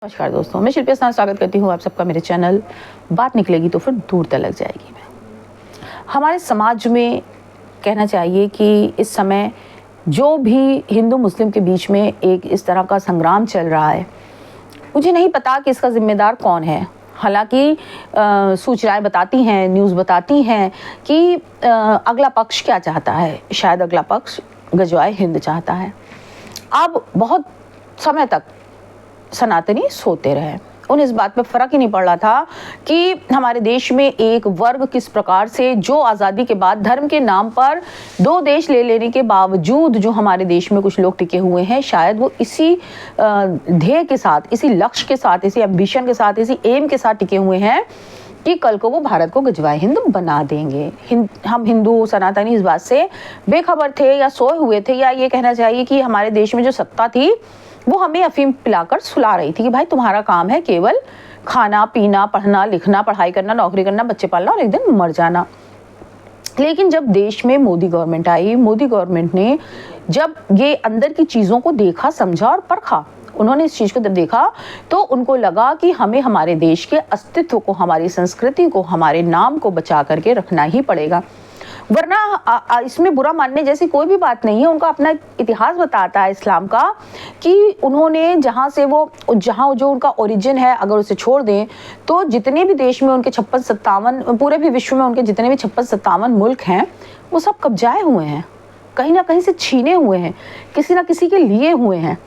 नमस्कार दोस्तों, मैं शिल्पी स्नान स्वागत करती हूँ आप सबका मेरे चैनल बात निकलेगी तो फिर दूर तलक जाएगी। हमारे समाज में कहना चाहिए कि इस समय जो भी हिंदू मुस्लिम के बीच में एक इस तरह का संग्राम चल रहा है, मुझे नहीं पता कि इसका जिम्मेदार कौन है। हालांकि सूचनाएं बताती हैं, न्यूज़ बताती हैं कि अगला पक्ष क्या चाहता है। शायद अगला पक्ष गजवाए हिंद चाहता है। अब बहुत समय तक सनातनी सोते रहे, उन्हें इस बात पे फर्क ही नहीं पड़ रहा था कि हमारे देश में एक वर्ग किस प्रकार से, जो आज़ादी के बाद धर्म के नाम पर दो देश ले लेने के बावजूद जो हमारे देश में कुछ लोग टिके हुए हैं, शायद वो इसी ध्येय के साथ, इसी लक्ष्य के साथ, इसी एम्बिशन के साथ, इसी एम के साथ टिके हुए हैं कि कल को वो भारत को गजवाए हिंद बना देंगे। हम हिंदू सनातनी इस बात से बेखबर थे या सोए हुए थे, या ये कहना चाहिए कि हमारे देश में जो सत्ता थी वो हमें अफीम पिलाकर सुला रही थी कि भाई तुम्हारा काम है केवल खाना पीना, पढ़ना लिखना, पढ़ाई करना, नौकरी करना, बच्चे पालना और एक दिन मर जाना। लेकिन जब देश में मोदी गवर्नमेंट आई, मोदी गवर्नमेंट ने जब ये अंदर की चीज़ों को देखा, समझा और परखा, उन्होंने इस चीज़ को जब देखा तो उनको लगा कि हमें हमारे देश के अस्तित्व को, हमारी संस्कृति को, हमारे नाम को बचा करके रखना ही पड़ेगा, वरना इसमें बुरा मानने जैसी कोई भी बात नहीं है। उनका अपना इतिहास बताता है इस्लाम का कि उन्होंने जहाँ जो उनका ओरिजिन है, अगर उसे छोड़ दें तो जितने भी देश में उनके 56-57, पूरे भी विश्व में उनके जितने भी 56-57 मुल्क हैं, वो सब कब्जाए हुए हैं, कहीं ना कहीं से छीने हुए हैं, किसी ना किसी के लिए हुए हैं।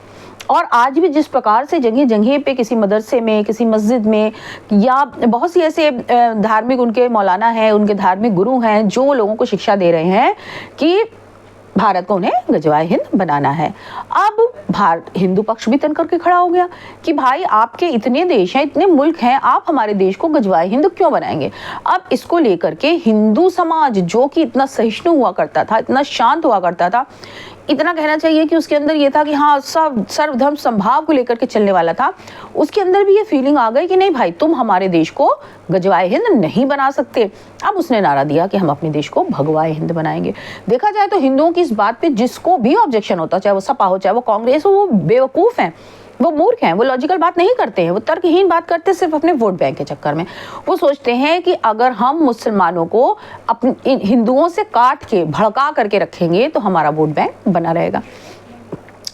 और आज भी जिस प्रकार से जगह जगह पे किसी मदरसे में, किसी मस्जिद में, या बहुत सी ऐसे धार्मिक उनके मौलाना हैं, उनके धार्मिक गुरु हैं जो लोगों को शिक्षा दे रहे हैं कि भारत को उन्हें गजवाए हिंद बनाना है। अब हिंदू पक्ष भी तन करके खड़ा हो गया कि भाई आपके इतने देश हैं, इतने मुल्क हैं, आप हमारे देश को गजवाए हिंद क्यों बनाएंगे। अब इसको लेकर के हिंदू समाज, जो कि इतना सहिष्णु हुआ करता था, इतना शांत हुआ करता था, इतना कहना चाहिए कि उसके अंदर ये था कि हाँ सब सर्वधर्म संभाव को लेकर के चलने वाला था, उसके अंदर भी ये फीलिंग आ गई कि नहीं भाई, तुम हमारे देश को गजवाए हिंद नहीं बना सकते। अब उसने नारा दिया कि हम अपने देश को भगवाए हिंद बनाएंगे। देखा जाए तो हिंदुओं की इस बात पे जिसको भी ऑब्जेक्शन होता, चाहे वो सपा हो, चाहे वो कांग्रेस हो, वो बेवकूफ़ हैं, वो मूर्ख हैं, वो लॉजिकल बात नहीं करते हैं, वो तर्कहीन बात करते हैं सिर्फ अपने वोट बैंक के चक्कर में। वो सोचते हैं कि अगर हम मुसलमानों को अपने हिंदुओं से काट के भड़का करके रखेंगे तो हमारा वोट बैंक बना रहेगा।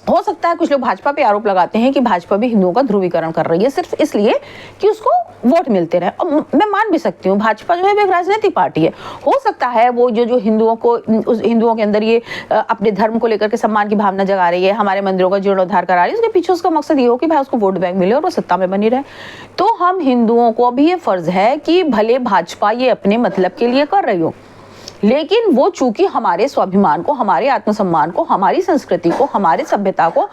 हो सकता है कुछ लोग भाजपा पे आरोप लगाते हैं कि भाजपा भी हिंदुओं का ध्रुवीकरण कर रही है सिर्फ इसलिए कि उसको वोट मिलते रहे, और मैं मान भी सकती हूँ, भाजपा जो है वो एक राजनीतिक पार्टी है। हो सकता है वो जो हिंदुओं के अंदर ये अपने धर्म को लेकर के सम्मान की भावना जगा रही है, हमारे मंदिरों का जीर्णोद्धार करा रही है, उसके पीछे उसका मकसद ये हो कि भाई उसको वोट बैंक मिले और वो सत्ता में बनी रहे। तो हम हिंदुओं को भी ये फर्ज है कि भले भाजपा ये अपने मतलब के लिए कर रही हो, लेकिन वो चूंकि हमारे स्वाभिमान को, हमारे आत्मसम्मान को, हमारी संस्कृति को, हमारे सभ्यता को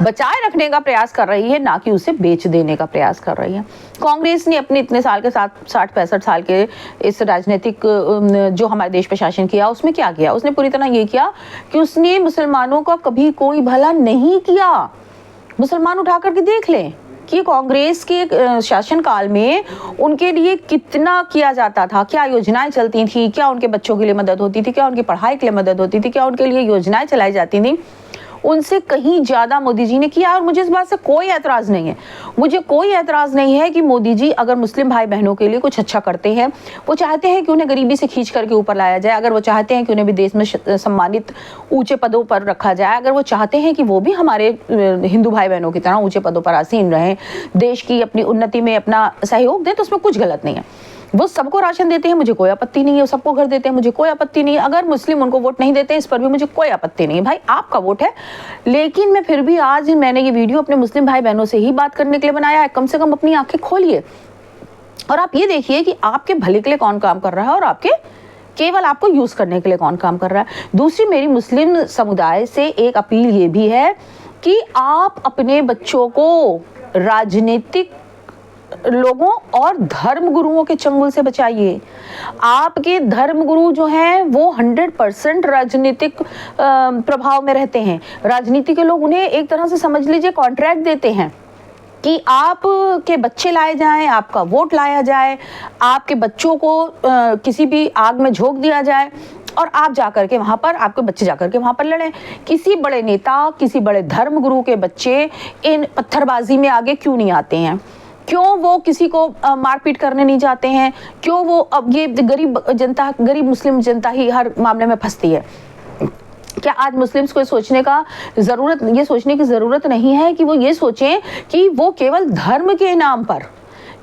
बचाए रखने का प्रयास कर रही है, ना कि उसे बेच देने का प्रयास कर रही है। कांग्रेस ने अपने इतने साल के 60-65 साल के इस राजनीतिक जो हमारे देश पे शासन किया, उसमें क्या किया? उसने पूरी तरह ये किया कि उसने मुसलमानों का कभी कोई भला नहीं किया। मुसलमान उठा करके देख लें कि कांग्रेस के शासनकाल में उनके लिए कितना किया जाता था, क्या योजनाएं चलती थी, क्या उनके बच्चों के लिए मदद होती थी, क्या उनकी पढ़ाई के लिए मदद होती थी, क्या उनके लिए योजनाएं चलाई जाती थी। उनसे कहीं ज़्यादा मोदी जी ने किया, और मुझे इस बात से कोई ऐतराज़ नहीं है। मुझे कोई ऐतराज़ नहीं है कि मोदी जी अगर मुस्लिम भाई बहनों के लिए कुछ अच्छा करते हैं, वो चाहते हैं कि उन्हें गरीबी से खींच करके ऊपर लाया जाए, अगर वो चाहते हैं कि उन्हें भी देश में सम्मानित ऊंचे पदों पर रखा जाए, अगर वो चाहते हैं कि वो भी हमारे हिंदू भाई बहनों की तरह ऊंचे पदों पर आसीन रहें, देश की अपनी उन्नति में अपना सहयोग दें, तो उसमें कुछ गलत नहीं है। वो सबको राशन देते हैं, मुझे कोई आपत्ति नहीं है। सबको घर देते हैं, मुझे कोई आपत्ति नहीं है। अगर मुस्लिम उनको वोट नहीं देते, इस पर भी मुझे कोई आपत्ति नहीं है, भाई आपका वोट है। लेकिन मैं फिर भी आज मैंने ये वीडियो अपने मुस्लिम भाई बहनों से ही बात करने के लिए बनाया है। कम से कम अपनी आंखें खोलिए और आप ये देखिए कि आपके भले के लिए कौन काम कर रहा है और केवल आपको यूज करने के लिए कौन काम कर रहा है। दूसरी मेरी मुस्लिम समुदाय से एक अपील ये भी है कि आप अपने बच्चों को राजनीतिक लोगों और धर्म गुरुओं के चंगुल से बचाइए। आपके धर्म गुरु जो हैं वो 100% राजनीतिक प्रभाव में रहते हैं। राजनीति के लोग उन्हें एक तरह से समझ लीजिए कॉन्ट्रैक्ट देते हैं कि आपके बच्चे लाए जाएं, आपका वोट लाया जाए, आपके बच्चों को किसी भी आग में झोंक दिया जाए, और आप जाकर के वहाँ पर, आपके बच्चे जाकर के वहाँ पर लड़ें। किसी बड़े नेता, किसी बड़े धर्म गुरु के बच्चे इन पत्थरबाजी में आगे क्यों नहीं आते हैं? क्यों वो किसी को मारपीट करने नहीं जाते हैं? क्यों वो, अब ये गरीब जनता, गरीब मुस्लिम जनता ही हर मामले में फंसती है? क्या आज मुस्लिम्स को ये सोचने की ज़रूरत नहीं है कि वो ये सोचें कि वो केवल धर्म के नाम पर,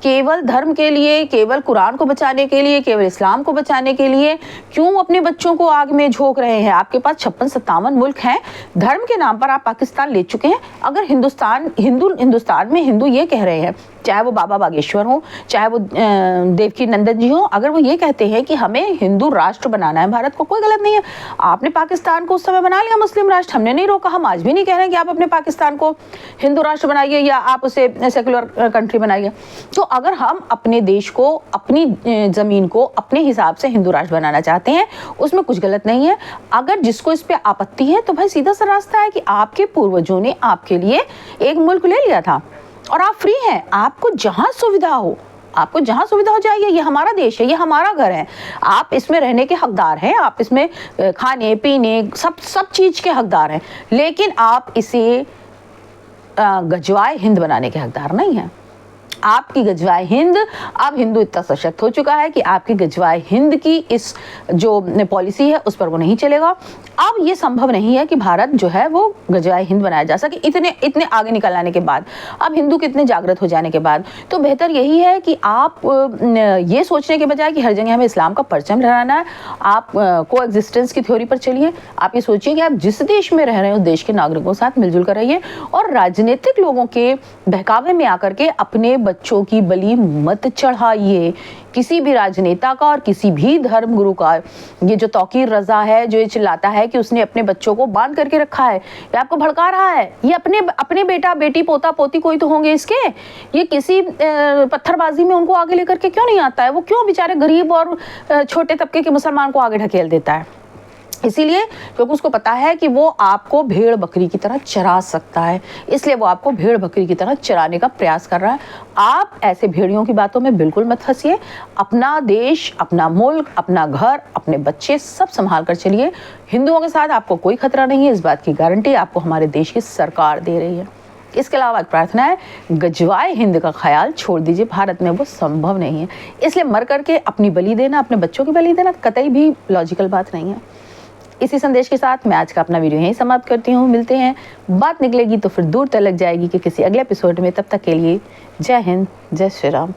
केवल धर्म के लिए, केवल कुरान को बचाने के लिए, केवल इस्लाम को बचाने के लिए क्यों अपने बच्चों को आग में झोंक रहे हैं? आपके पास 56-57 मुल्क हैं, धर्म के नाम पर आप पाकिस्तान ले चुके हैं। अगर हिंदुस्तान में हिंदू ये कह रहे हैं, चाहे वो बाबा बागेश्वर हो, चाहे वो देवकी नंदन जी हो, अगर वो ये कहते हैं कि हमें हिंदू राष्ट्र बनाना है भारत को, कोई गलत नहीं है। आपने पाकिस्तान को उस समय बना लिया मुस्लिम राष्ट्र, हमने नहीं रोका। हम आज भी नहीं कह रहे हैं कि आप अपने पाकिस्तान को हिंदू राष्ट्र बनाइए या आप उसे सेकुलर कंट्री बनाइए। तो अगर हम अपने देश को, अपनी ज़मीन को अपने हिसाब से हिंदू राष्ट्र बनाना चाहते हैं, उसमें कुछ गलत नहीं है। अगर जिसको इस पर आपत्ति है तो भाई सीधा सा रास्ता है कि आपके पूर्वजों ने आपके लिए एक मुल्क ले लिया था और आप फ्री हैं। आपको जहां सुविधा हो जाइए। ये हमारा देश है, ये हमारा घर है। आप इसमें रहने के हकदार हैं, आप इसमें खाने पीने सब चीज़ के हकदार हैं, लेकिन आप इसे गजवाए हिंद बनाने के हकदार नहीं हैं। आपकी गजवाए हिंद, अब हिंदू इतना सशक्त हो चुका है कि आपकी गजवाए हिंद की इस जो पॉलिसी है उस पर वो नहीं चलेगा। अब ये संभव नहीं है कि भारत जो है वो गजवाए हिंद बनाया जा सके इतने आगे निकल आने के बाद, अब हिंदू के इतने जागृत हो जाने के बाद। तो बेहतर यही है कि आप ये सोचने के बजाय कि हर जगह हमें इस्लाम का परचम लहराना है, आप को एग्जिस्टेंस की थ्योरी पर चलिए। आप ये सोचिए कि आप जिस देश में रह रहे हैं उस देश के नागरिकों के साथ मिलजुल कर रहिए और राजनीतिक लोगों के बहकावे में आकर के अपने बच्चों की बलि मत चढ़ाइए। किसी भी राजनेता का और किसी भी धर्म गुरु का ये जो तौकीर रजा है, जो ये चिल्लाता है कि उसने अपने बच्चों को बांध करके रखा है, ये आपको भड़का रहा है। ये अपने बेटा बेटी पोता पोती कोई तो होंगे इसके, ये किसी पत्थरबाजी में उनको आगे लेकर के क्यों नहीं आता है? वो क्यों बेचारे गरीब और छोटे तबके के मुसलमान को आगे ढकेल देता है? इसीलिए क्योंकि उसको पता है कि वो आपको भेड़ बकरी की तरह चरा सकता है, इसलिए वो आपको भेड़ बकरी की तरह चराने का प्रयास कर रहा है। आप ऐसे भेड़ियों की बातों में बिल्कुल मत फंसिए। अपना देश, अपना मुल्क, अपना घर, अपने बच्चे सब संभाल कर चलिए। हिंदुओं के साथ आपको कोई खतरा नहीं है, इस बात की गारंटी आपको हमारे देश की सरकार दे रही है। इसके अलावा एक प्रार्थना है, गजवाए हिंद का ख्याल छोड़ दीजिए, भारत में वो संभव नहीं है। इसलिए मर करके अपनी बलि देना, अपने बच्चों की बलि देना कतई भी लॉजिकल बात नहीं है। इसी संदेश के साथ मैं आज का अपना वीडियो यहीं समाप्त करती हूँ। मिलते हैं, बात निकलेगी तो फिर दूर तलक जाएगी कि किसी अगले एपिसोड में। तब तक के लिए जय हिंद, जय श्री राम।